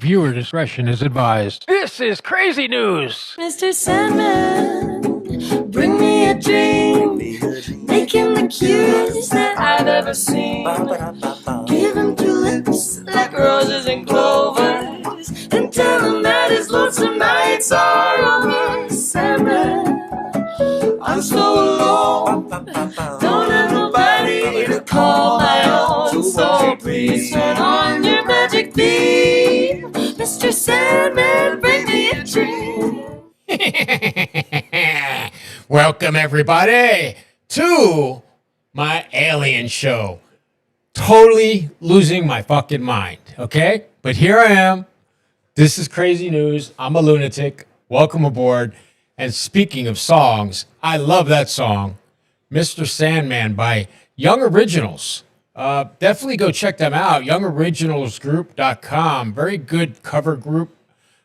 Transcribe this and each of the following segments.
Viewer discretion is advised. This is crazy news. Mr. Sandman, bring me a dream. Make him the cutest that I've ever seen. Give him two lips like roses and clovers, and tell him that his lonesome nights are over. Sandman, I'm so alone, don't have nobody to call my own. So please turn on your magic beam. Mr. Sandman, bring me a dream. Welcome, everybody, to my alien show. Totally losing my fucking mind, okay? But here I am. This is crazy news. I'm a lunatic. Welcome aboard. And speaking of songs, I love that song, Mr. Sandman by Young Originals. Definitely go check them out, youngoriginalsgroup.com. Very good cover group.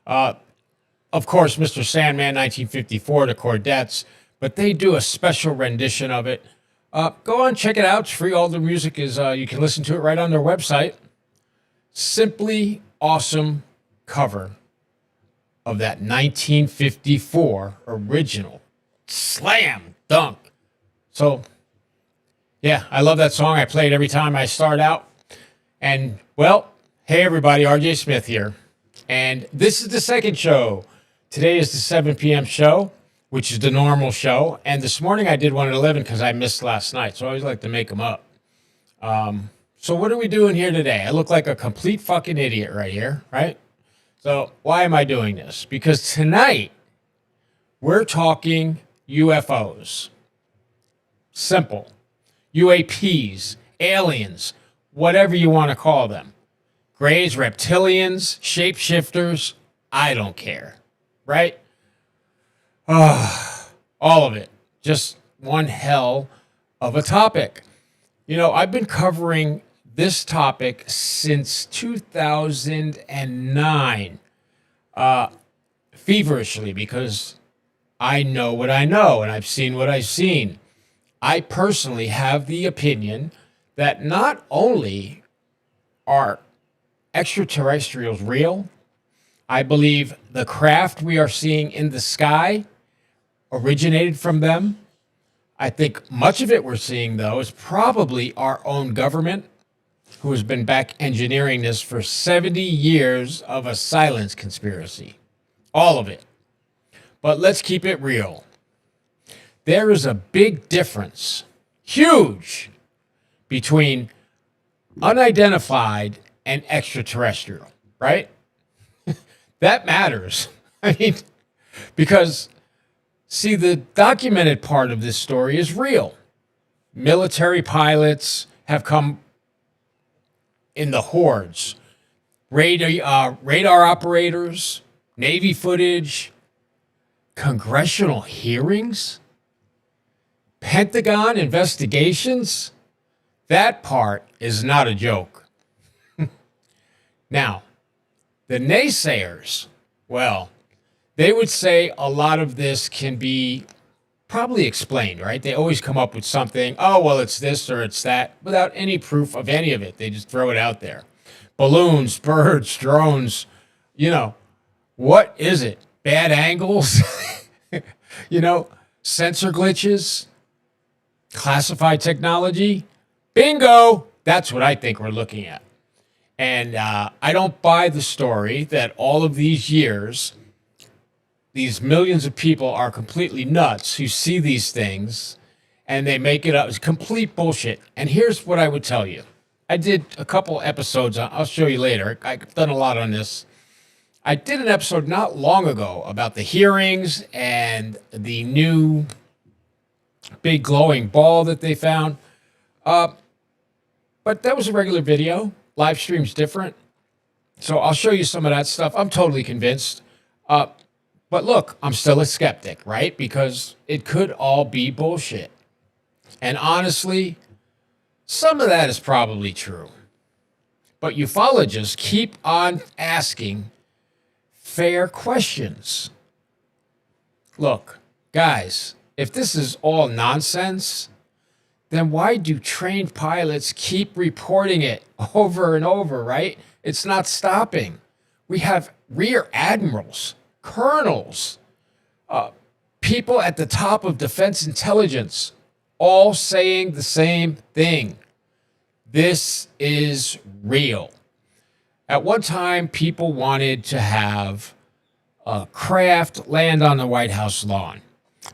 Of course, Mr. Sandman, 1954, the Chordettes, but they do a special rendition of it. Go on, check it out. It's free. All the music is, you can listen to it right on their website. Simply awesome cover of that 1954 original. Slam dunk. So, yeah, I love that song. I play it every time I start out. And, well, hey, everybody, RJ Smith here. And this is the second show. Today is the 7 p.m. show, which is the normal show. And this morning I did one at 11 because I missed last night. So I always like to make them up. So what are we doing here today? I look like a complete fucking idiot right here, right? So why am I doing this? Because tonight we're talking UFOs. Simple. UAPs, aliens, whatever you want to call them. Greys, reptilians, shapeshifters, I don't care. Right? All of it. Just one hell of a topic. You know, I've been covering this topic since 2009, feverishly, because I know what I know and I've seen what I've seen. I personally have the opinion that not only are extraterrestrials real, I believe the craft we are seeing in the sky originated from them. I think much of it we're seeing, though, is probably our own government, who has been back engineering this for 70 years of a silence conspiracy. All of it. But let's keep it real. There is a big difference, huge, between unidentified and extraterrestrial, right? That matters. I mean, because, see, the documented part of this story is real. Military pilots have come in the hordes. Radar operators, Navy footage, congressional hearings, Pentagon investigations. That part is not a joke. Now, the naysayers, well, they would say a lot of this can be probably explained, right? They always come up with something, oh, well, it's this or it's that, without any proof of any of it. They just throw it out there. Balloons, birds, drones, you know, what is it? Bad angles? You know, sensor glitches? Classified technology? Bingo! That's what I think we're looking at. And I don't buy the story that all of these years, these millions of people are completely nuts who see these things and they make it up. It's complete bullshit. And here's what I would tell you. I did a couple episodes. I'll show you later. I've done a lot on this. I did an episode not long ago about the hearings and the new big glowing ball that they found. But that was a regular video. Live stream's different. So I'll show you some of that stuff. I'm totally convinced. But look, I'm still a skeptic, right? Because it could all be bullshit. And honestly, some of that is probably true. But ufologists keep on asking fair questions. Look, guys, if this is all nonsense, then why do trained pilots keep reporting it over and over, right? It's not stopping. We have rear admirals, colonels, people at the top of defense intelligence, all saying the same thing. This is real. At one time, people wanted to have a craft land on the White House lawn.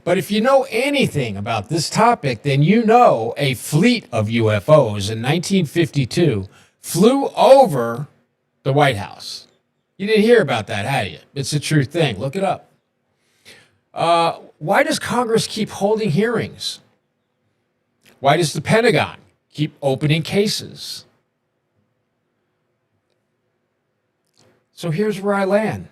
But if you know anything about this topic, then you know a fleet of UFOs in 1952 flew over the White House. You didn't hear about that, had you? It's a true thing. Look it up. Why does Congress keep holding hearings? Why does the Pentagon keep opening cases? So here's where I land.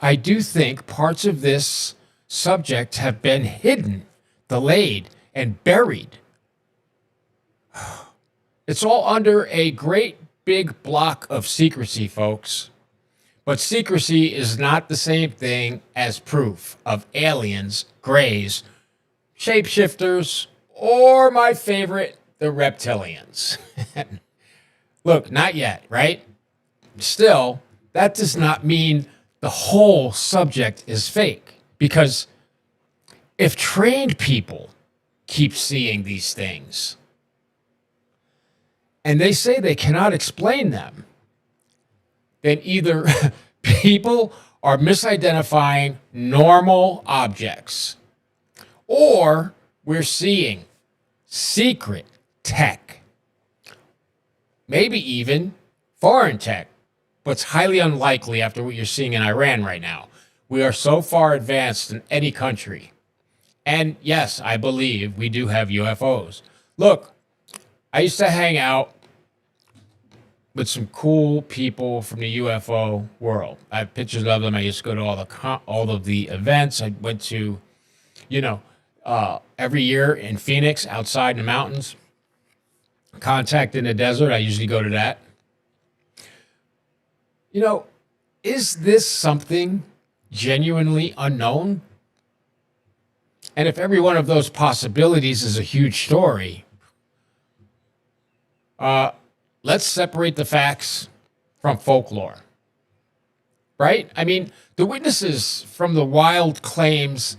I do think parts of this subject have been hidden, delayed, and buried. It's all under a great big block of secrecy, folks. But secrecy is not the same thing as proof of aliens, grays, shapeshifters, or my favorite, the reptilians. Look, not yet, right? Still, that does not mean the whole subject is fake. Because if trained people keep seeing these things and they say they cannot explain them, then either people are misidentifying normal objects or we're seeing secret tech, maybe even foreign tech, but it's highly unlikely after what you're seeing in Iran right now. We are so far advanced in any country. And yes, I believe we do have UFOs. Look, I used to hang out with some cool people from the UFO world. I have pictures of them. I used to go to all of the events. I went to, every year in Phoenix, outside in the mountains. Contact in the desert. I usually go to that. Is this something genuinely unknown? And if every one of those possibilities is a huge story, let's separate the facts from folklore, right? I mean, the witnesses from the wild claims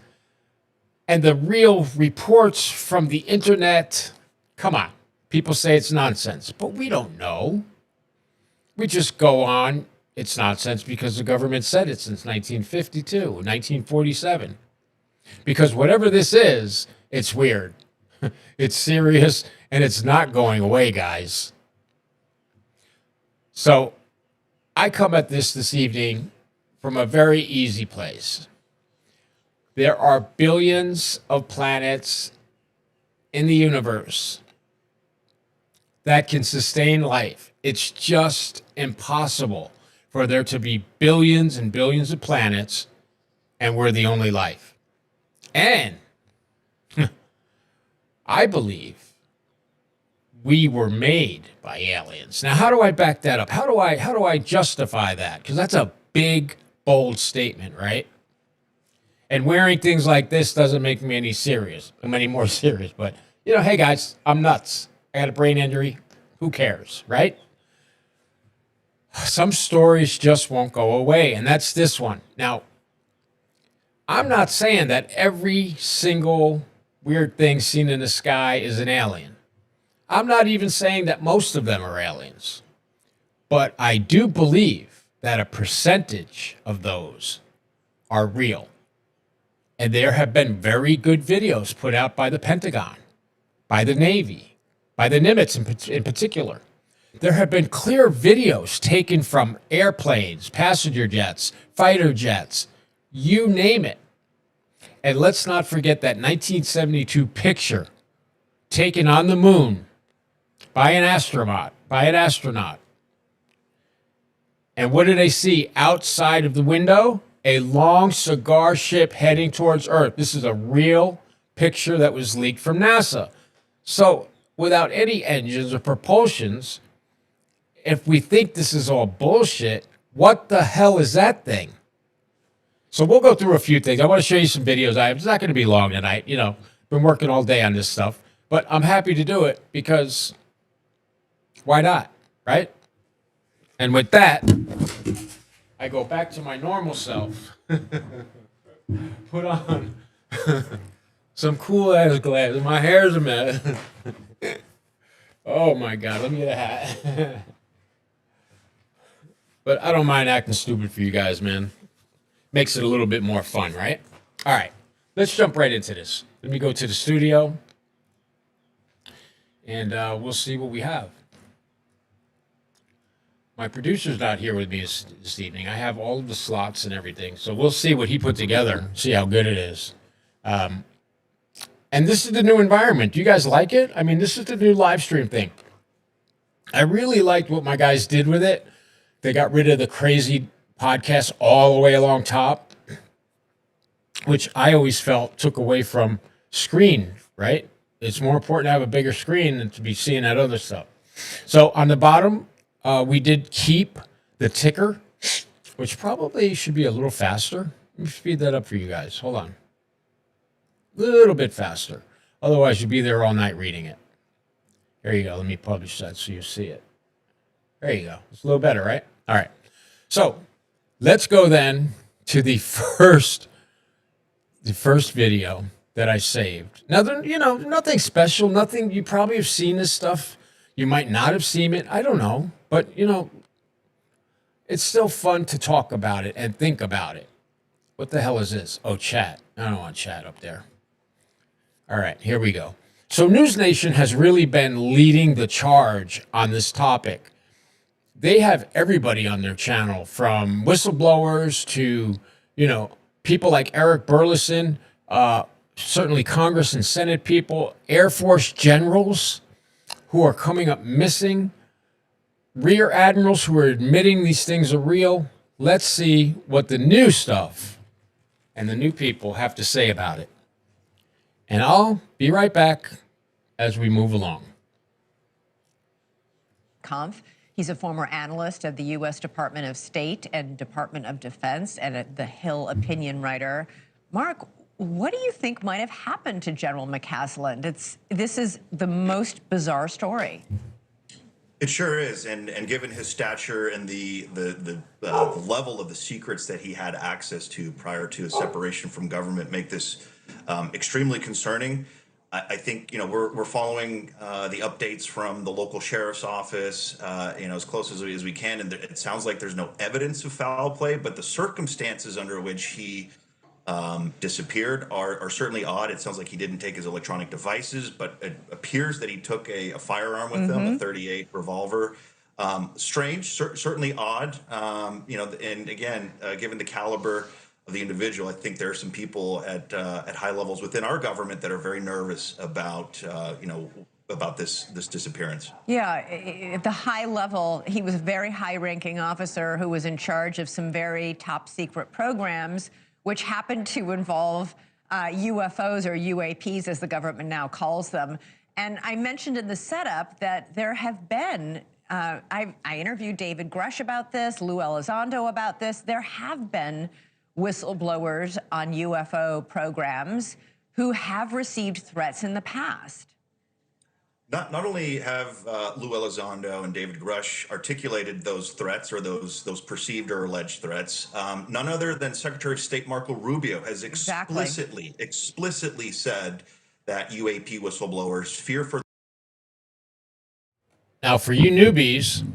and the real reports from the internet, come on, people say it's nonsense, but we don't know. We just go on, it's nonsense because the government said it since 1952, 1947. Because whatever this is, it's weird. It's serious, and it's not going away, guys. So I come at this evening from a very easy place. There are billions of planets in the universe that can sustain life. It's just impossible for there to be billions and billions of planets and we're the only life. And I believe we were made by aliens. Now, how do I back that up? How do I justify that? Because that's a big, bold statement, right? And wearing things like this doesn't make me any more serious. But, hey, guys, I'm nuts. I got a brain injury. Who cares, right? Some stories just won't go away, and that's this one. Now, I'm not saying that every single weird thing seen in the sky is an alien. I'm not even saying that most of them are aliens. But I do believe that a percentage of those are real. And there have been very good videos put out by the Pentagon, by the Navy, by the Nimitz in particular. There have been clear videos taken from airplanes, passenger jets, fighter jets, you name it. And let's not forget that 1972 picture taken on the moon by an astronaut. And what did they see outside of the window? A long cigar ship heading towards Earth. This is a real picture that was leaked from NASA. So without any engines or propulsions, if we think this is all bullshit, what the hell is that thing? So we'll go through a few things. I want to show you some videos. It's not going to be long tonight. Been working all day on this stuff, but I'm happy to do it because why not, right? And with that, I go back to my normal self, put on some cool ass glasses. My hair's a mess. Oh my God, let me get a hat. But I don't mind acting stupid for you guys, man. Makes it a little bit more fun, right? All right, let's jump right into this. Let me go to the studio and we'll see what we have. My producer's not here with me this evening. I have all of the slots and everything, so we'll see what he put together, see how good it is. And this is the new environment. Do you guys like it? I mean, this is the new live stream thing. I really liked what my guys did with it. They got rid of the crazy podcast all the way along top, which I always felt took away from screen, right? It's more important to have a bigger screen than to be seeing that other stuff. So on the bottom, we did keep the ticker, which probably should be a little faster. Let me speed that up for you guys. Hold on. A little bit faster. Otherwise, you'd be there all night reading it. There you go. Let me publish that so you see it. There you go. It's a little better, right? All right. So let's go then to the first video that I saved. Now, nothing special, nothing. You probably have seen this stuff. You might not have seen it. I don't know. But, it's still fun to talk about it and think about it. What the hell is this? Oh, chat. I don't want chat up there. All right, here we go. So News Nation has really been leading the charge on this topic. They have everybody on their channel, from whistleblowers to, people like Eric Burleson, certainly Congress and Senate people, Air Force generals who are coming up missing, rear admirals who are admitting these things are real. Let's see what the new stuff and the new people have to say about it. And I'll be right back as we move along. Kampf. He's a former analyst of the U.S. Department of State and Department of Defense and the Hill opinion writer. Mark, what do you think might have happened to General McCaslin? This is the most bizarre story. It sure is, and given his stature and the level of the secrets that he had access to prior to his separation from government, make this extremely concerning. I think we're following the updates from the local sheriff's office, as close as we can, and it sounds like there's no evidence of foul play, but the circumstances under which he disappeared are certainly odd. It sounds like he didn't take his electronic devices, but it appears that he took a firearm with him, a .38 revolver. Strange, certainly odd. And again, given the caliber of the individual, I think there are some people at high levels within our government that are very nervous about about this disappearance. Yeah, at the high level, he was a very high-ranking officer who was in charge of some very top-secret programs, which happened to involve UFOs, or UAPs, as the government now calls them. And I mentioned in the setup that there have been, I interviewed David Grush about this, Lou Elizondo about this. There have been whistleblowers on UFO programs who have received threats in the past. Not only have Lou Elizondo and David Grush articulated those threats, or those perceived or alleged threats, none other than Secretary of State Marco Rubio has explicitly said that UAP whistleblowers fear for. Now, for you newbies,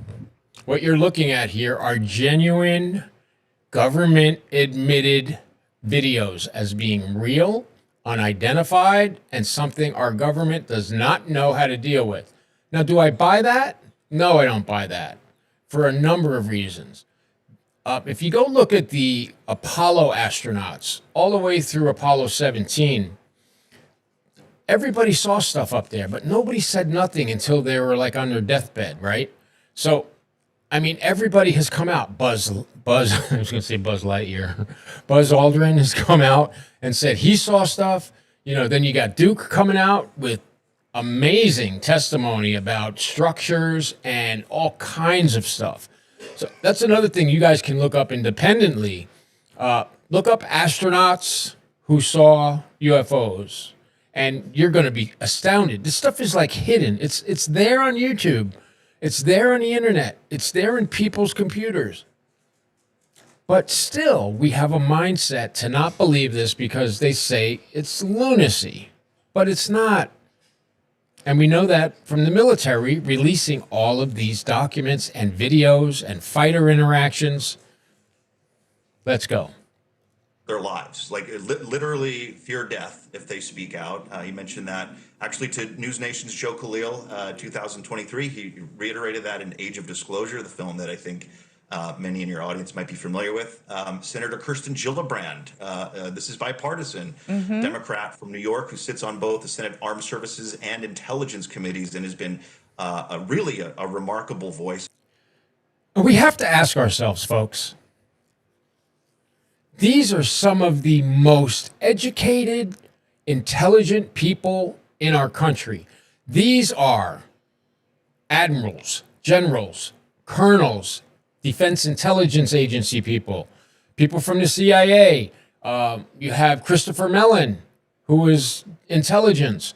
what you're looking at here are genuine government-admitted videos as being real, unidentified, and something our government does not know how to deal with. Now, do I buy that? No, I don't buy that, for a number of reasons. If you go look at the Apollo astronauts, all the way through Apollo 17, everybody saw stuff up there, but nobody said nothing until they were like on their deathbed, right? So, I mean, everybody has come out. Buzz, I was going to say Buzz Lightyear. Buzz Aldrin has come out and said he saw stuff. Then you got Duke coming out with amazing testimony about structures and all kinds of stuff. So that's another thing you guys can look up independently. Look up astronauts who saw UFOs, and you're going to be astounded. This stuff is like hidden. It's there on YouTube. It's there on the internet. It's there in people's computers. But still, we have a mindset to not believe this because they say it's lunacy, but it's not. And we know that from the military releasing all of these documents and videos and fighter interactions. Let's go. Their lives, like literally fear death if they speak out. He mentioned that actually to News Nation's Joe Khalil, 2023. He reiterated that in Age of Disclosure, the film that I think many in your audience might be familiar with. Senator Kirsten Gillibrand, this is bipartisan, Democrat from New York, who sits on both the Senate Armed Services and Intelligence Committees and has been really a remarkable voice. We have to ask ourselves, folks, these are some of the most educated, intelligent people in our country. These are admirals, generals, colonels, Defense Intelligence Agency people, people from the CIA. You have Christopher Mellon, who is intelligence.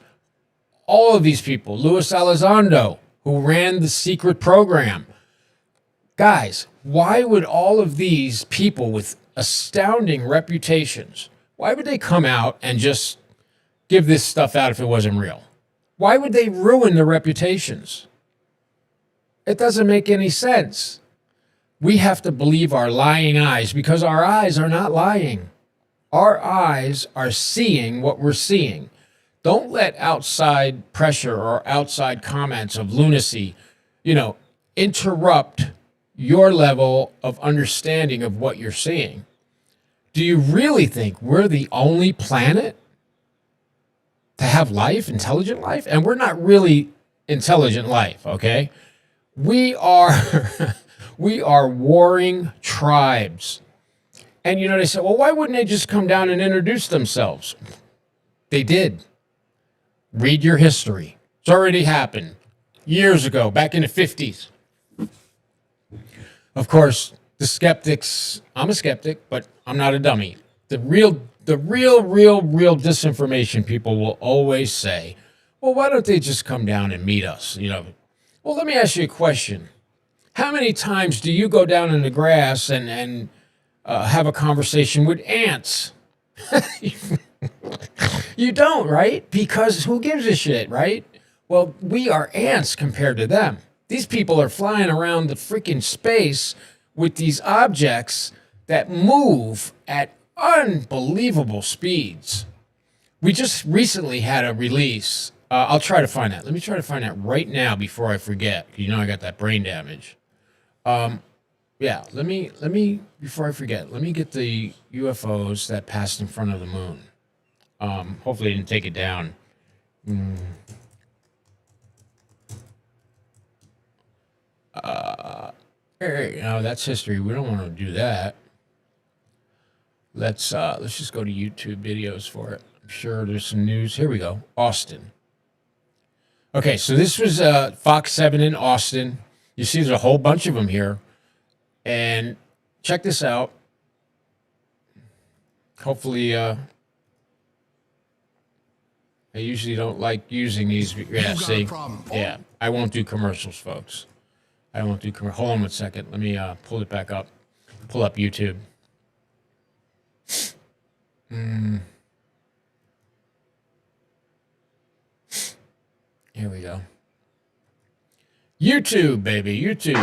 All of these people, Luis Elizondo, who ran the secret program. Guys, why would all of these people with astounding reputations, why would they come out and just give this stuff out if it wasn't real? Why would they ruin their reputations? It doesn't make any sense. We have to believe our lying eyes because our eyes are not lying. Our eyes are seeing what we're seeing. Don't let outside pressure or outside comments of lunacy, interrupt your level of understanding of what you're seeing. Do you really think we're the only planet to have life, intelligent life? And we're not really intelligent life, okay? We are we are warring tribes. And they said, well, why wouldn't they just come down and introduce themselves? They did. Read your history. It's already happened years ago, back in the 50s. Of course, the skeptics, I'm a skeptic, but I'm not a dummy. The real disinformation people will always say, well, why don't they just come down and meet us? Well, let me ask you a question. How many times do you go down in the grass and have a conversation with ants? You don't, right? Because who gives a shit, right? Well, we are ants compared to them. These people are flying around the freaking space with these objects that move at unbelievable speeds. We just recently had a release. I'll try to find that. Let me try to find that right now before I forget. I got that brain damage. Yeah, let me before I forget, let me get the UFOs that passed in front of the moon. Hopefully they didn't take it down. That's history. We don't want to do that. Let's just go to YouTube videos for it. I'm sure there's some news. Here we go. Austin. Okay, so this was Fox 7 in Austin. You see there's a whole bunch of them here. And check this out. Hopefully, I usually don't like using these. Yeah, see? Yeah, I won't do commercials, folks. I won't do commercials. Hold on 1 second. Let me pull it back up. Pull up YouTube. Here we go. YouTube, baby, YouTube.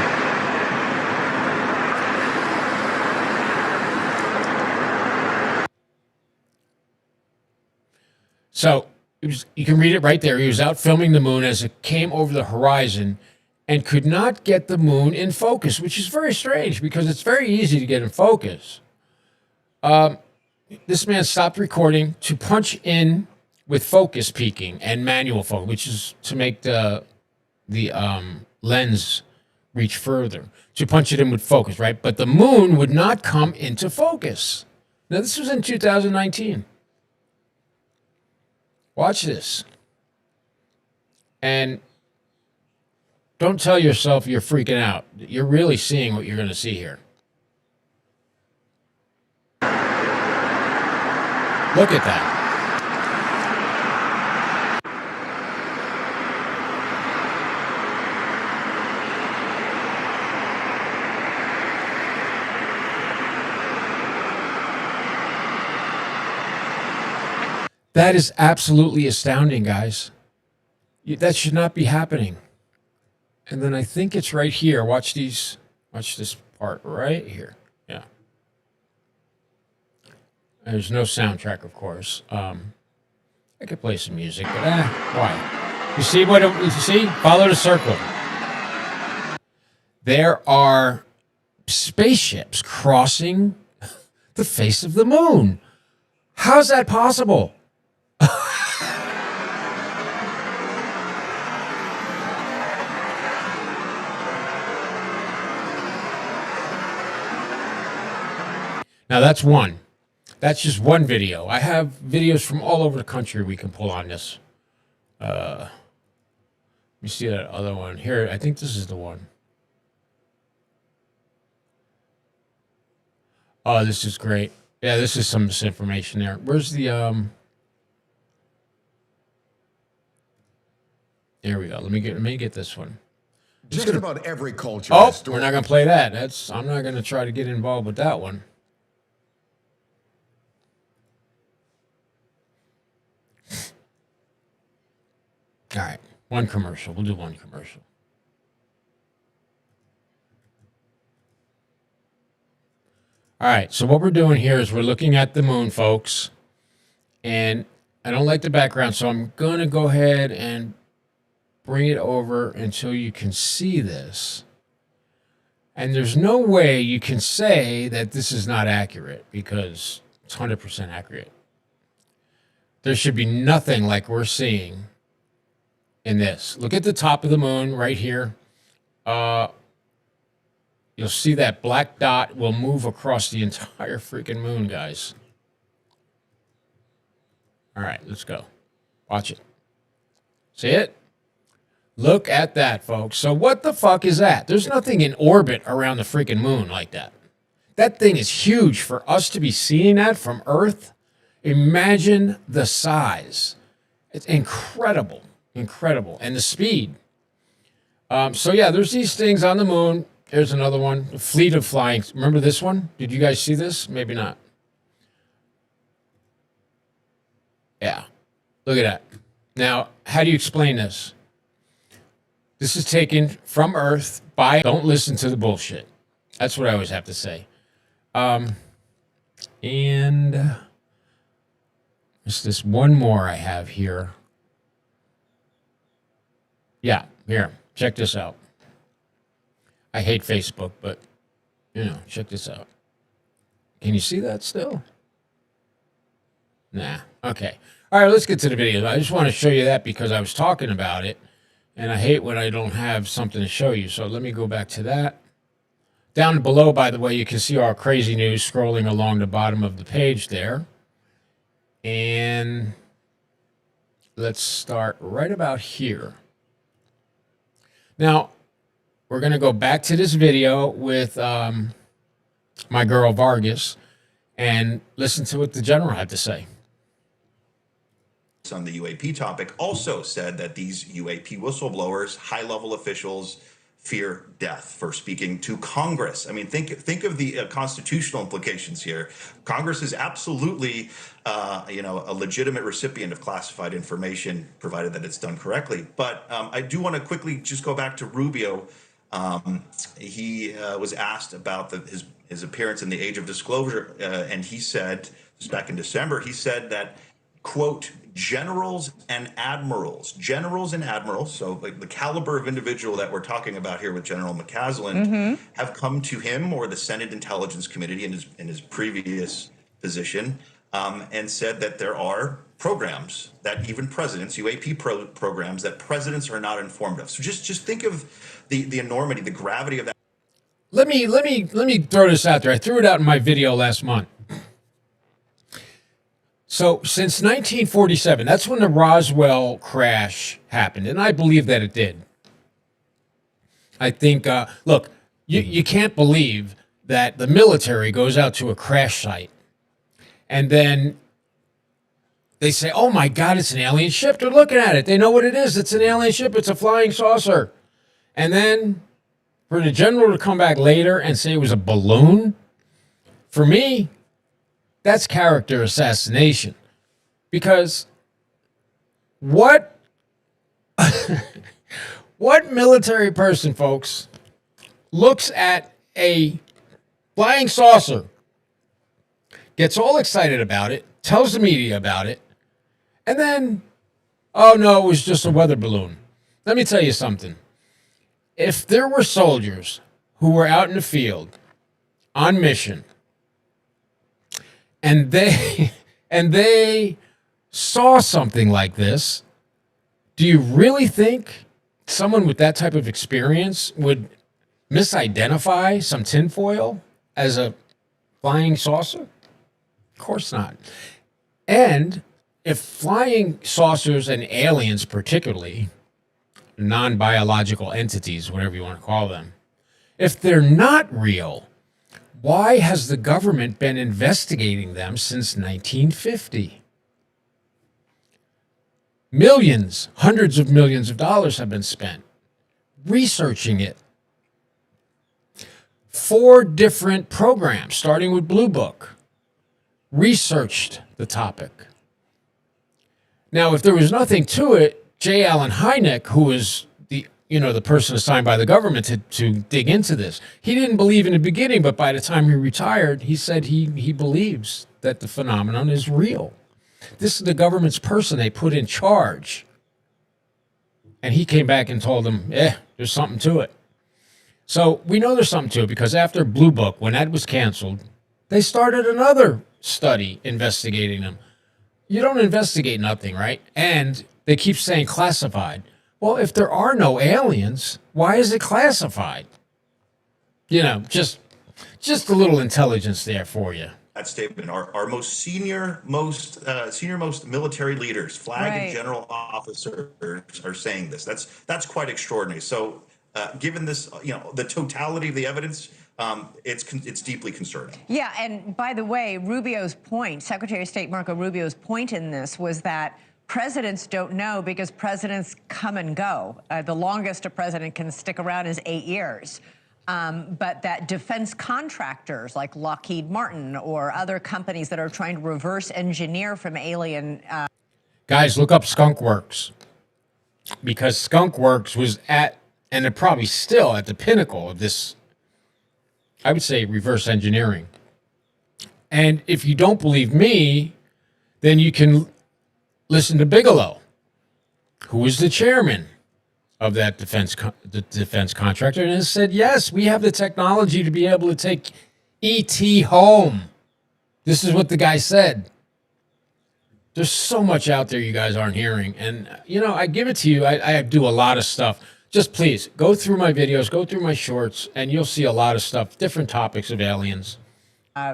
So you can read it right there. He was out filming the moon as it came over the horizon and could not get the moon in focus, which is very strange because it's very easy to get in focus. This man stopped recording to punch in with focus peaking and manual focus, which is to make the lens reach further, to punch it in with focus, right? But the moon would not come into focus. Now, this was in 2019. Watch this. And don't tell yourself you're freaking out. You're really seeing what you're going to see here. Look at that. That is absolutely astounding, guys. That should not be happening. And then I think it's right here. Watch this part right here. Yeah. There's no soundtrack, of course. I could play some music, but why? You see what? You see? Follow the circle. There are spaceships crossing the face of the moon. How's that possible? Now that's one. That's just one video. I have videos from all over the country we can pull on this. Let me see that other one. Here, I think this is the one. Oh, this is great. Yeah, this is some misinformation there. Where's the There we go. Let me get this one. Just about every culture. Oh, we're not gonna play that. I'm not gonna try to get involved with that one. All right, one commercial. We'll do one commercial. All right, so what we're doing here is we're looking at the moon, folks. And I don't like the background, so I'm going to go ahead and bring it over until you can see this. And there's no way you can say that this is not accurate because it's 100% accurate. There should be nothing like we're seeing in this. Look at the top of the moon right here. You'll see that black dot will move across the entire freaking moon, guys. All right, let's go. Watch it. See it? Look at that, folks. So what the fuck is that? There's nothing in orbit around the freaking moon like that. That thing is huge for us to be seeing that from Earth. Imagine the size. It's incredible. Incredible. And the speed. So yeah, there's these things on the moon. There's another one. A fleet of flying. Remember this one? Did you guys see this? Maybe not. Yeah. Look at that. Now, how do you explain this? This is taken from Earth by... Don't listen to the bullshit. That's what I always have to say. And there's this one more I have here. Yeah, here. Check this out. I hate Facebook, but, you know, check this out. Can you see that still? Nah. Okay. All right, let's get to the video. I just want to show you that because I was talking about it, and I hate when I don't have something to show you. So let me go back to that. Down below, by the way, you can see our crazy news scrolling along the bottom of the page there. And let's start right about here. Now, we're going to go back to this video with my girl Vargas and listen to what the general had to say. On the UAP topic, also said that these UAP whistleblowers, high-level officials, fear death for speaking to Congress. I mean, think of the constitutional implications here. Congress is absolutely, a legitimate recipient of classified information, provided that it's done correctly. But I do want to quickly just go back to Rubio. He was asked about his appearance in the Age of Disclosure, and he said, this back in December, he said that, quote, generals and admirals, so like the caliber of individual that we're talking about here with General McCaslin, have come to him or the Senate Intelligence Committee in his previous position, and said that there are programs that even presidents, UAP programs that presidents are not informed of. So just think of the enormity, the gravity of that. Let me throw this out there. I threw it out in my video last month. So since 1947, that's when the Roswell crash happened, and I believe that it did. I think, look, you can't believe that the military goes out to a crash site, and then they say, oh my God, it's an alien ship. They're looking at it. They know what it is. It's an alien ship. It's a flying saucer. And then for the general to come back later and say it was a balloon, for me, that's character assassination. Because what what military person, folks, looks at a flying saucer, gets all excited about it, tells the media about it, and then, oh no, it was just a weather balloon. Let me tell you something. If there were soldiers who were out in the field on mission and they saw something like this, do you really think someone with that type of experience would misidentify some tinfoil as a flying saucer? Of course not. And if flying saucers and aliens, particularly non-biological entities, whatever you want to call them, if they're not real, why has the government been investigating them since 1950? Millions, hundreds of millions of dollars have been spent researching it. 4 different programs, starting with Blue Book, researched the topic. Now, if there was nothing to it, J. Allen Hynek, who was the person assigned by the government to dig into this, he didn't believe in the beginning, but by the time he retired, he said he believes that the phenomenon is real. This is the government's person they put in charge. And he came back and told them, there's something to it. So we know there's something to it because after Blue Book, when that was canceled, they started another study investigating them. You don't investigate nothing, right? And they keep saying classified. Well, if there are no aliens, why is it classified? Just a little intelligence there for you. That statement, our most senior most military leaders, flag and general officers, are saying this. That's quite extraordinary. So, given this, the totality of the evidence, it's deeply concerning. Yeah, and by the way, Secretary of State Marco Rubio's point in this was that presidents don't know because presidents come and go. The longest a president can stick around is 8 years. But that defense contractors like Lockheed Martin or other companies that are trying to reverse engineer from alien... Guys, look up Skunk Works. Because Skunk Works was at, and they're probably still at the pinnacle of this, I would say, reverse engineering. And if you don't believe me, then you can listen to Bigelow, who was the chairman of that defense contractor, and has said, yes, we have the technology to be able to take ET home. This is what the guy said. There's so much out there you guys aren't hearing. And, I give it to you. I do a lot of stuff. Just please go through my videos, go through my shorts, and you'll see a lot of stuff, different topics of aliens.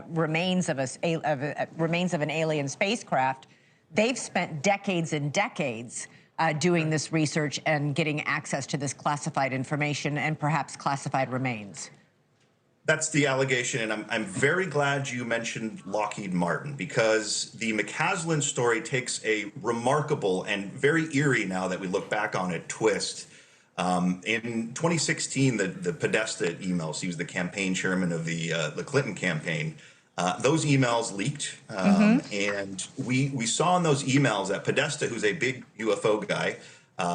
Remains of an alien spacecraft. They've spent decades and decades doing this research and getting access to this classified information and perhaps classified remains. That's the allegation, and I'm very glad you mentioned Lockheed Martin, because the McCaslin story takes a remarkable and very eerie, now that we look back on it, twist. In 2016, the Podesta emails, he was the campaign chairman of the Clinton campaign, those emails leaked, and we saw in those emails that Podesta, who's a big UFO guy,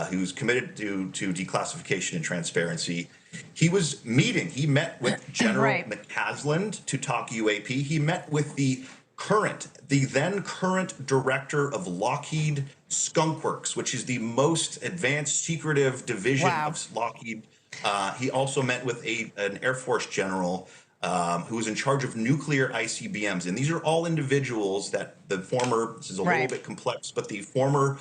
who's committed to declassification and transparency, he met with General McCaslin to talk UAP. He met with the then current director of Lockheed Skunk Works, which is the most advanced secretive division of Lockheed. He also met with an Air Force general who was in charge of nuclear ICBMs. And these are all individuals that this is a little bit complex, but the former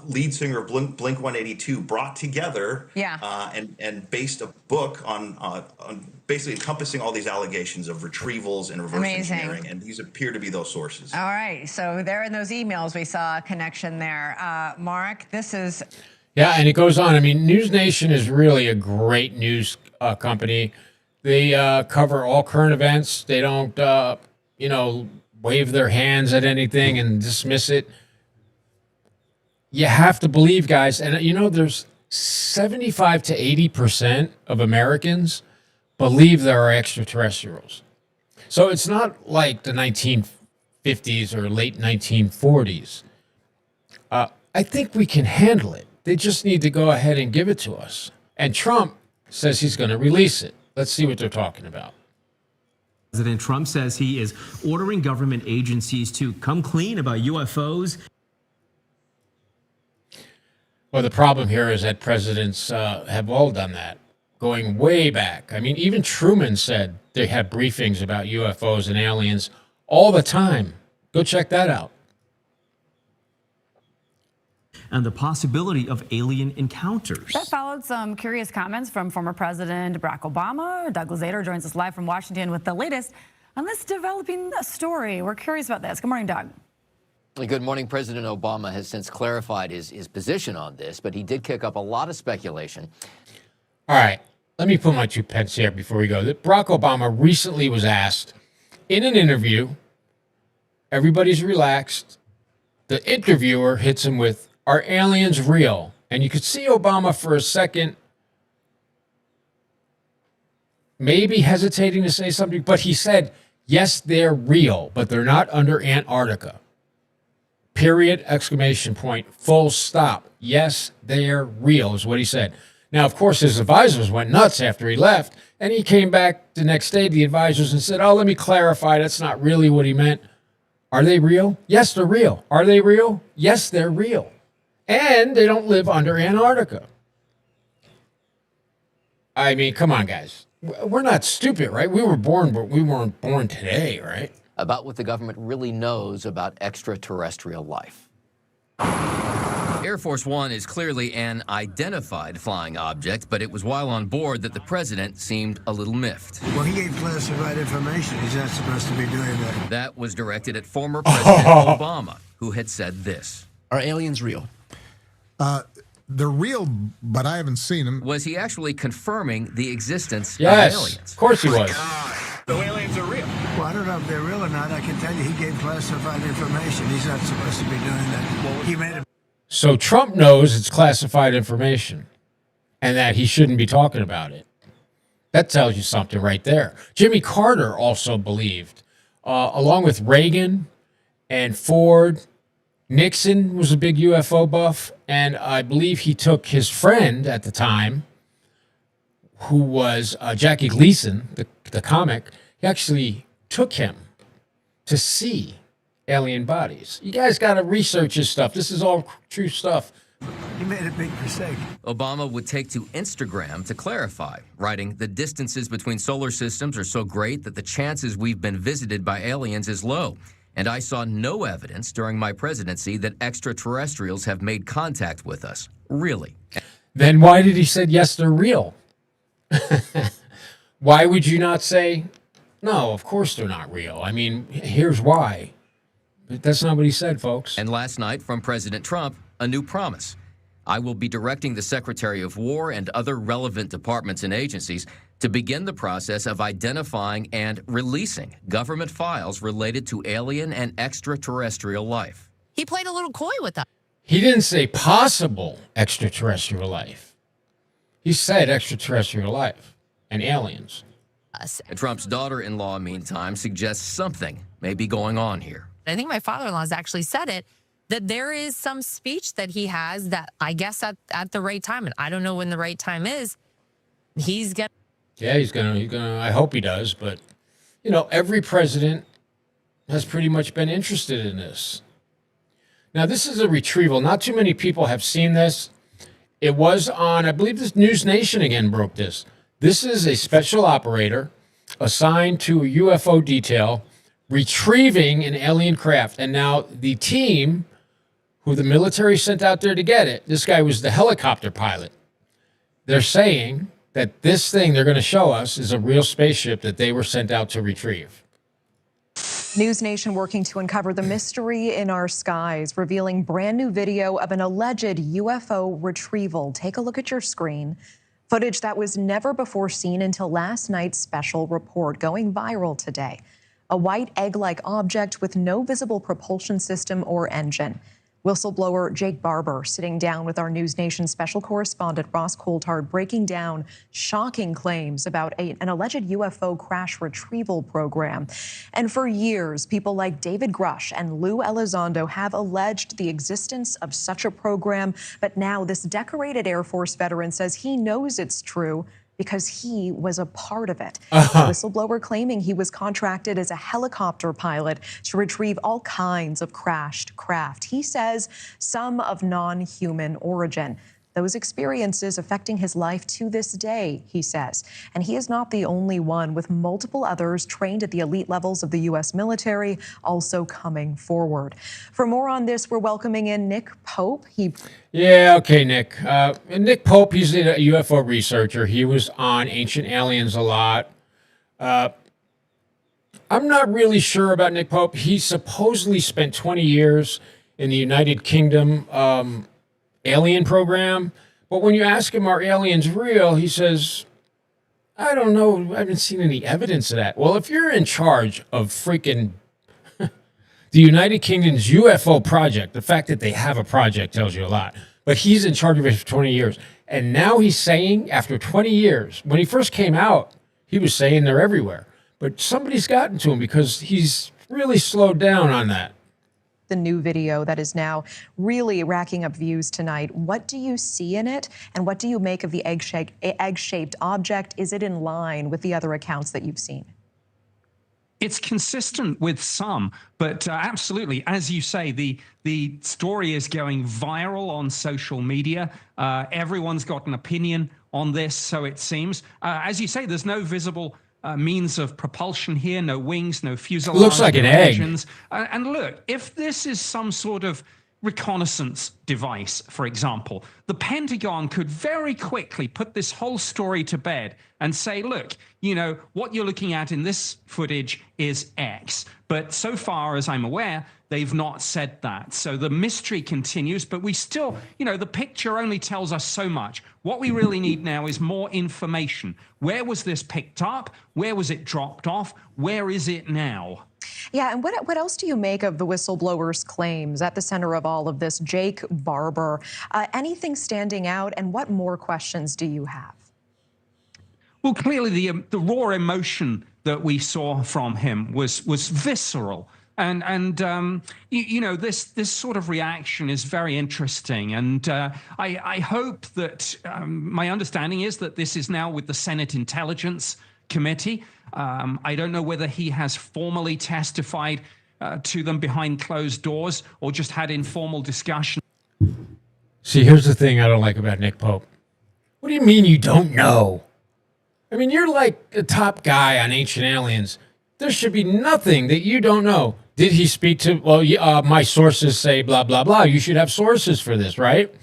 lead singer of Blink-182 brought together and based a book on basically encompassing all these allegations of retrievals and reverse engineering. And these appear to be those sources. All right. So there in those emails, we saw a connection there. Mark, this is... Yeah, and it goes on. I mean, News Nation is really a great news company. They cover all current events. They don't, wave their hands at anything and dismiss it. You have to believe, guys. And, there's 75 to 80% of Americans believe there are extraterrestrials. So it's not like the 1950s or late 1940s I think we can handle it. They just need to go ahead and give it to us. And Trump says he's going to release it. Let's see what they're talking about. President Trump says he is ordering government agencies to come clean about UFOs. Well, the problem here is that presidents have all done that, going way back. I mean, even Truman said they had briefings about UFOs and aliens all the time. Go check that out. And the possibility of alien encounters. That followed some curious comments from former President Barack Obama. Doug Gallaudet joins us live from Washington with the latest on this developing story. We're curious about this. Good morning, Doug. Good morning. President Obama has since clarified his position on this, but he did kick up a lot of speculation. All right, let me put my 2 pence here before we go. Barack Obama recently was asked in an interview, everybody's relaxed. The interviewer hits him with, "Are aliens real?" And you could see Obama for a second maybe hesitating to say something, but he said, yes, they're real, but they're not under Antarctica. Period, exclamation point, full stop. Yes, they're real is what he said. Now, of course, his advisors went nuts after he left, and he came back the next day to the advisors and said, oh, let me clarify, that's not really what he meant. Are they real? Yes, they're real. Are they real? Yes, they're real. And they don't live under Antarctica. I mean, come on, guys. We're not stupid, right? We were born, but we weren't born today, right? About what the government really knows about extraterrestrial life. Air Force One is clearly an identified flying object, but it was while on board that the president seemed a little miffed. Well, he gave classified information. He's not supposed to be doing that. That was directed at former President Obama, who had said this. Are aliens real? They're real, but I haven't seen them. Was he actually confirming the existence of Yes, aliens? of course he was. The aliens are real. Well, I don't know if they're real or not. I can tell you he gave classified information. He's not supposed to be doing that. He made it. So Trump knows it's classified information and that he shouldn't be talking about it. That tells you something right there. Jimmy Carter also believed, along with Reagan and Ford. Nixon was a big UFO buff, and I believe he took his friend at the time, who was Jackie Gleason, the comic. He actually took him to see alien bodies. You guys got to research this stuff. This is all true stuff. He made a big mistake. Obama would take to Instagram to clarify, writing, "The distances between solar systems are so great that the chances we've been visited by aliens is low. And I saw no evidence during my presidency that extraterrestrials have made contact with us. Really." Then why did he say, yes, they're real? Why would you not say, no, of course they're not real? I mean, here's why. But that's not what he said, folks. And last night from President Trump, a new promise. "I will be directing the Secretary of War and other relevant departments and agencies to begin the process of identifying and releasing government files related to alien and extraterrestrial life." He played a little coy with us. He didn't say possible extraterrestrial life. He said extraterrestrial life and aliens. And Trump's daughter-in-law, meantime, suggests something may be going on here. I think my father-in-law has actually said it, that there is some speech that he has that I guess at the right time, and I don't know when the right time is, he's going to. Yeah, he's gonna, I hope he does, but, you know, every president has pretty much been interested in this. Now, this is a retrieval. Not too many people have seen this. It was on, I believe this News Nation again broke this. This is a special operator assigned to a UFO detail retrieving an alien craft. And now the team who the military sent out there to get it, this guy was the helicopter pilot. They're saying that this thing they're going to show us is a real spaceship that they were sent out to retrieve. News Nation working to uncover the mystery in our skies, revealing brand new video of an alleged UFO retrieval. Take a look at your screen. Footage that was never before seen until last night's special report, going viral today. A white egg-like object with no visible propulsion system or engine. Whistleblower Jake Barber sitting down with our News Nation special correspondent Ross Coulthard, breaking down shocking claims about an alleged UFO crash retrieval program. And for years, people like David Grush and Lou Elizondo have alleged the existence of such a program. But now this decorated Air Force veteran says he knows it's true because he was a part of it. The whistleblower claiming he was contracted as a helicopter pilot to retrieve all kinds of crashed craft. He says some of non-human origin. Those experiences affecting his life to this day, he says. And he is not the only one, with multiple others trained at the elite levels of the U.S. military also coming forward. For more on this, we're welcoming in Nick Pope. Yeah, okay, Nick. Nick Pope, he's a UFO researcher. He was on Ancient Aliens a lot. I'm not really sure about Nick Pope. He supposedly spent 20 years in the United Kingdom alien program. But when you ask him, are aliens real? He says, I don't know. I haven't seen any evidence of that. Well, if you're in charge of freaking the United Kingdom's UFO project, the fact that they have a project tells you a lot. But he's in charge of it for 20 years. And now he's saying, after 20 years, when he first came out, he was saying they're everywhere. But somebody's gotten to him because he's really slowed down on that. The new video that is now really racking up views tonight. What do you see in it? And what do you make of the egg-shaped object? Is it in line with the other accounts that you've seen? It's consistent with some, but absolutely, as you say, the story is going viral on social media. Everyone's got an opinion on this, so it seems. As you say, there's no visible means of propulsion here, no wings, no fuselage. Looks like an egg. And look, if this is some sort of reconnaissance device, for example, the Pentagon could very quickly put this whole story to bed and say, look, you know, what you're looking at in this footage is X. But so far as I'm aware, they've not said that. So the mystery continues, but we still, you know, the picture only tells us so much. What we really need now is more information. Where was this picked up? Where was it dropped off? Where is it now? Yeah, and what else do you make of the whistleblower's claims at the center of all of this, Jake Barber? Anything standing out, and what more questions do you have? Well, clearly the raw emotion that we saw from him was visceral. And you know, this sort of reaction is very interesting. And I hope that my understanding is that this is now with the Senate Intelligence Committee. I don't know whether he has formally testified to them behind closed doors or just had informal discussion. See, here's the thing I don't like about Nick Pope. What do you mean you don't know? I mean, you're like the top guy on Ancient Aliens. There should be nothing that you don't know. Did he speak to, well, my sources say blah, blah, blah. You should have sources for this, right?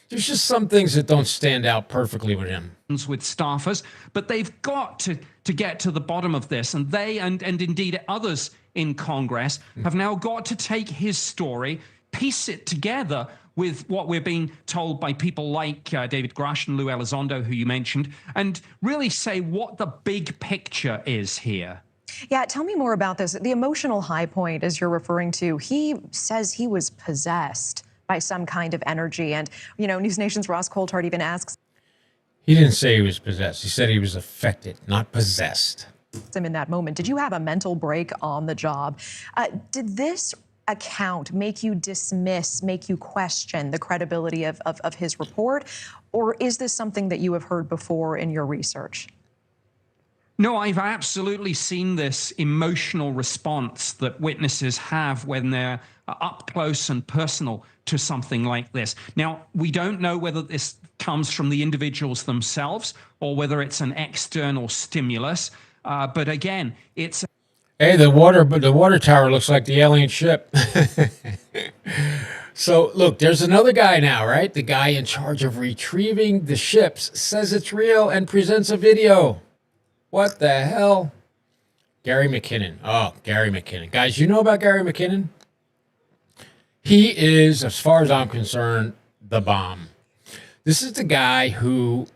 There's just some things that don't stand out perfectly with him. With staffers, but they've got to get to the bottom of this. And they, and indeed others in Congress, have now got to take his story, piece it together with what we're being told by people like David Grush and Lou Elizondo, who you mentioned, and really say what the big picture is here. Yeah, tell me more about this. The emotional high point, as you're referring to, he says he was possessed by some kind of energy. And, you know, News Nation's Ross Coulthard even asks. He didn't say he was possessed. He said he was affected, not possessed. Him in that moment. Did you have a mental break on the job? Did this account make you dismiss, make you question the credibility of his report? Or is this something that you have heard before in your research? No, I've absolutely seen this emotional response that witnesses have when they're up close and personal to something like this. Now, we don't know whether this comes from the individuals themselves or whether it's an external stimulus. But again, it's... Hey, the water tower looks like the alien ship. So, look, there's another guy now, right? The guy in charge of retrieving the ships says it's real and presents a video. What the hell? Gary McKinnon. Oh, Gary McKinnon. Guys, you know about Gary McKinnon? He is, as far as I'm concerned, the bomb. This is the guy who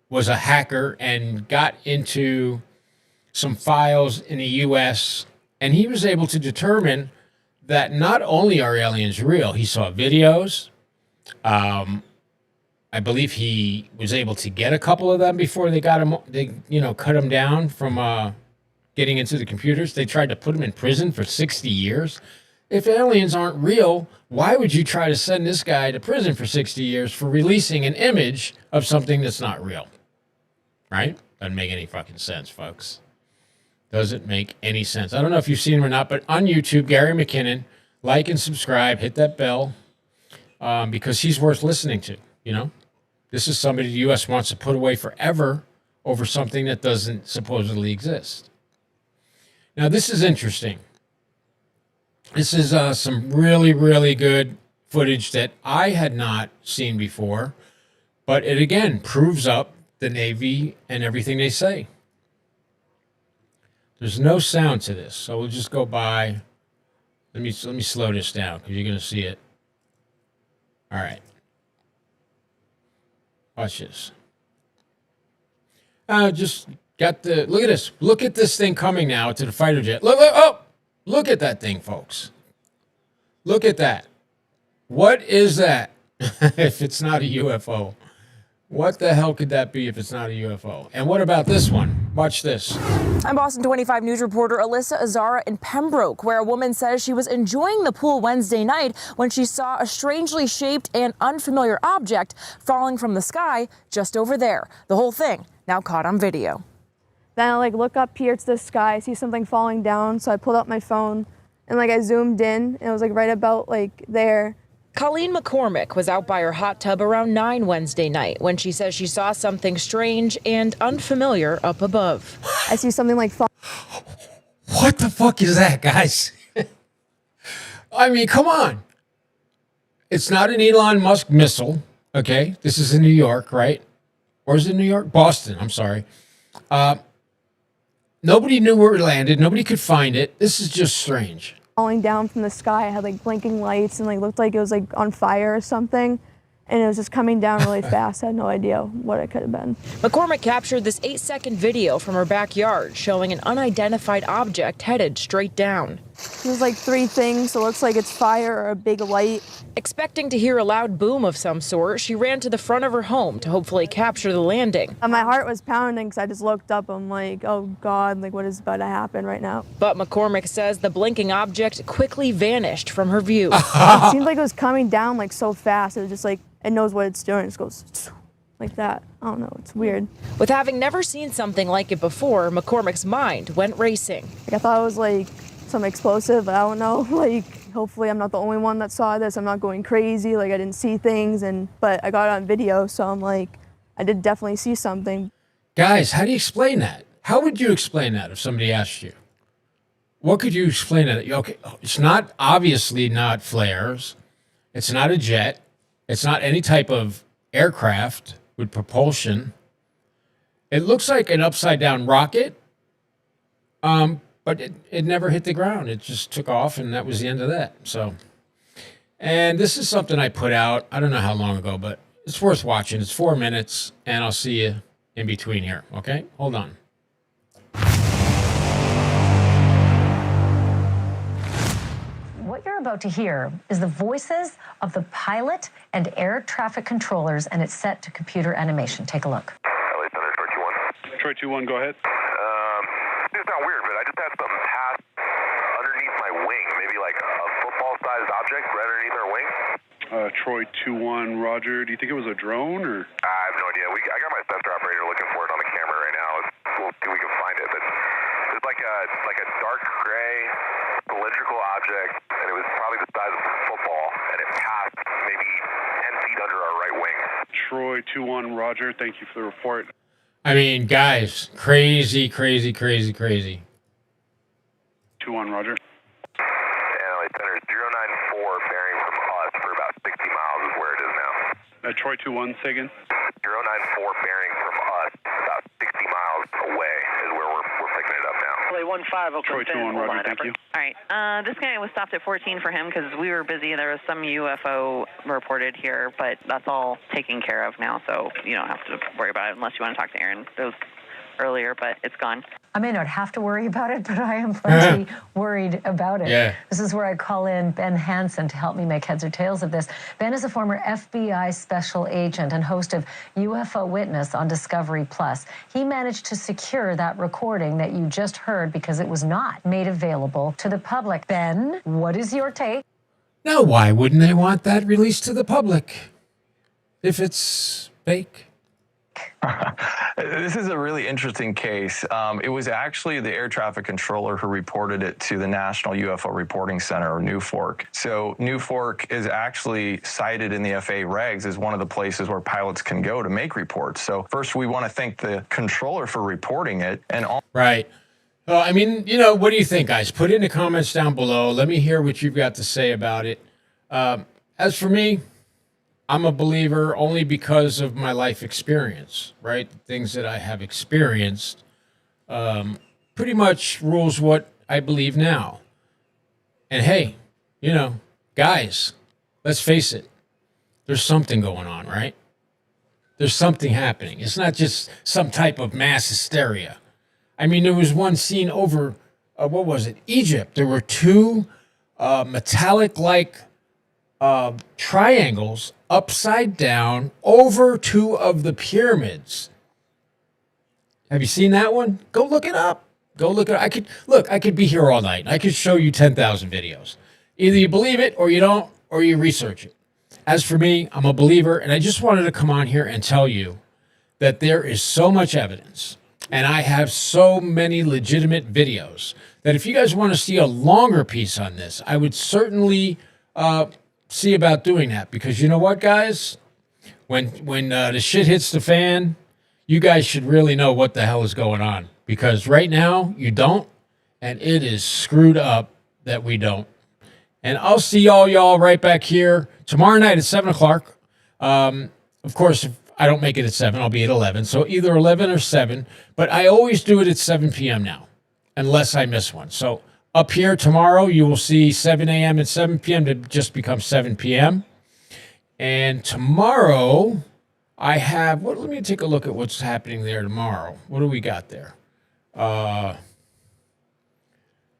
was a hacker and got into some files in the U.S., and he was able to determine that not only are aliens real, he saw videos. I believe he was able to get a couple of them before they got him. They, cut him down from getting into the computers. They tried to put him in prison for 60 years. If aliens aren't real, why would you try to send this guy to prison for 60 years for releasing an image of something that's not real? Right? Doesn't make any fucking sense, folks. Doesn't make any sense. I don't know if you've seen him or not, but on YouTube, Gary McKinnon, like and subscribe, hit that bell, because he's worth listening to, This is somebody the U.S. wants to put away forever over something that doesn't supposedly exist. Now, this is interesting. This is some really, really good footage that I had not seen before, but it, again, proves up the Navy and everything they say. There's no sound to this, so we'll just go by. Let me slow this down because you're going to see it. All right. Watch this. Just got the, look at this. Look at this thing coming now to the fighter jet. Look at that thing, folks. Look at that. What is that if it's not a UFO? What the hell could that be if it's not a UFO? And what about this one? Watch this. I'm Boston 25 News reporter Alyssa Azara in Pembroke, where a woman says she was enjoying the pool Wednesday night when she saw a strangely shaped and unfamiliar object falling from the sky just over there. The whole thing now caught on video. Then I look up here to the sky, I see something falling down, so I pulled out my phone and I zoomed in, and it was right about there. Colleen McCormick was out by her hot tub around 9 Wednesday night when she says she saw something strange and unfamiliar up above. I see something What the fuck is that, guys? I mean, come on. It's not an Elon Musk missile, okay? This is in New York, right? Or is it New York? Boston, I'm sorry. Nobody knew where it landed. Nobody could find it. This is just strange. Falling down from the sky, I had blinking lights and looked like it was on fire or something, and it was just coming down really fast. I had no idea what it could have been. McCormick captured this 8-second video from her backyard showing an unidentified object headed straight down. There's 3 things, so it looks like it's fire or a big light. Expecting to hear a loud boom of some sort, she ran to the front of her home to hopefully capture the landing. My heart was pounding because I just looked up. I'm like, oh God, what is about to happen right now? But McCormick says the blinking object quickly vanished from her view. It seemed like it was coming down so fast. It was just it knows what it's doing. It just goes like that. I don't know. It's weird. With having never seen something like it before, McCormick's mind went racing. I thought it was some explosive. I don't know. Hopefully I'm not the only one that saw this. I'm not going crazy. I didn't see things, but I got it on video, so I'm I did definitely see something. Guys, how do you explain that? How would you explain that if somebody asked you? What could you explain that? Okay, it's not obviously not flares. It's not a jet. It's not any type of aircraft with propulsion. It looks like an upside down rocket. But it never hit the ground. It just took off, and that was the end of that. So, and this is something I put out, I don't know how long ago, but it's worth watching. It's 4 minutes, and I'll see you in between here, okay? Hold on. What you're about to hear is the voices of the pilot and air traffic controllers, and it's set to computer animation. Take a look. LA Center, Troy 2-1, go ahead. It's not weird, but I just had something pass underneath my wing, maybe a football-sized object right underneath our wing. Troy 2-1, Roger. Do you think it was a drone or? I have no idea. I got my sensor operator looking for it on the camera right now. We'll see if we can find it. But it's like a dark gray cylindrical object, and it was probably the size of a football, and it passed maybe 10 feet under our right wing. Troy 2-1, Roger. Thank you for the report. I mean, guys, crazy, crazy, crazy, crazy. 2-1, Roger. LA Center, 094 bearing from us for about 60 miles is where it is now. Troy 2-1, say again. 094 bearing from us about 60 miles away is where we're picking it up now. LA 15, okay. Troy 2-1, Roger, thank you. All right, this guy was stopped at 14 for him because we were busy. There was some UFO reported here, but that's all taken care of now, so you don't have to worry about it unless you want to talk to Aaron. Those earlier, but it's gone. I may not have to worry about it, but I am plenty worried about it. Yeah. This is where I call in Ben Hansen to help me make heads or tails of this. Ben is a former FBI special agent and host of UFO Witness on Discovery Plus. He managed to secure that recording that you just heard because it was not made available to the public. Ben, what is your take? Now, why wouldn't they want that released to the public if it's fake? This is a really interesting case. It was actually the air traffic controller who reported it to the National UFO Reporting Center, or NUFORC. So NUFORC is actually cited in the FAA regs as one of the places where pilots can go to make reports. So first, we want to thank the controller for reporting it. And Right. Well, I mean, you know, what do you think, guys? Put it in the comments down below. Let me hear what you've got to say about it. As for me, I'm a believer only because of my life experience, right? The things that I have experienced pretty much rules what I believe now. And hey, you know, guys, let's face it. There's something going on, right? There's something happening. It's not just some type of mass hysteria. I mean, there was one scene over, what was it? Egypt. There were two metallic-like triangles upside down over two of the pyramids. Have you seen that one? Go look it up. Go look it up. I could be here all night. I could show you 10,000 videos. Either you believe it or you don't, or you research it. As for me, I'm a believer, and I just wanted to come on here and tell you that there is so much evidence, and I have so many legitimate videos, that if you guys want to see a longer piece on this, I would certainly see about doing that, because you know what, guys, when the shit hits the fan, you guys should really know what the hell is going on, because right now you don't, and it is screwed up that we don't. And I'll see y'all right back here tomorrow night at 7 o'clock. Of course, if I don't make it at 7, I'll be at 11, so either 11 or 7, but I always do it at 7 p.m. now, unless I miss one. So up here tomorrow, you will see 7 a.m. and 7 p.m. to just become 7 p.m. And tomorrow, I have, let me take a look at what's happening there tomorrow. What do we got there?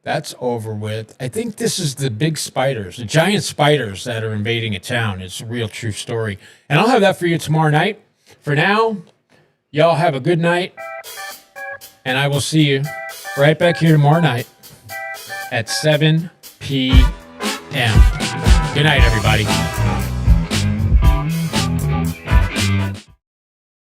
That's over with. I think this is the big spiders, the giant spiders that are invading a town. It's a real true story. And I'll have that for you tomorrow night. For now, y'all have a good night. And I will see you right back here tomorrow night at 7 p.m. Good night, everybody.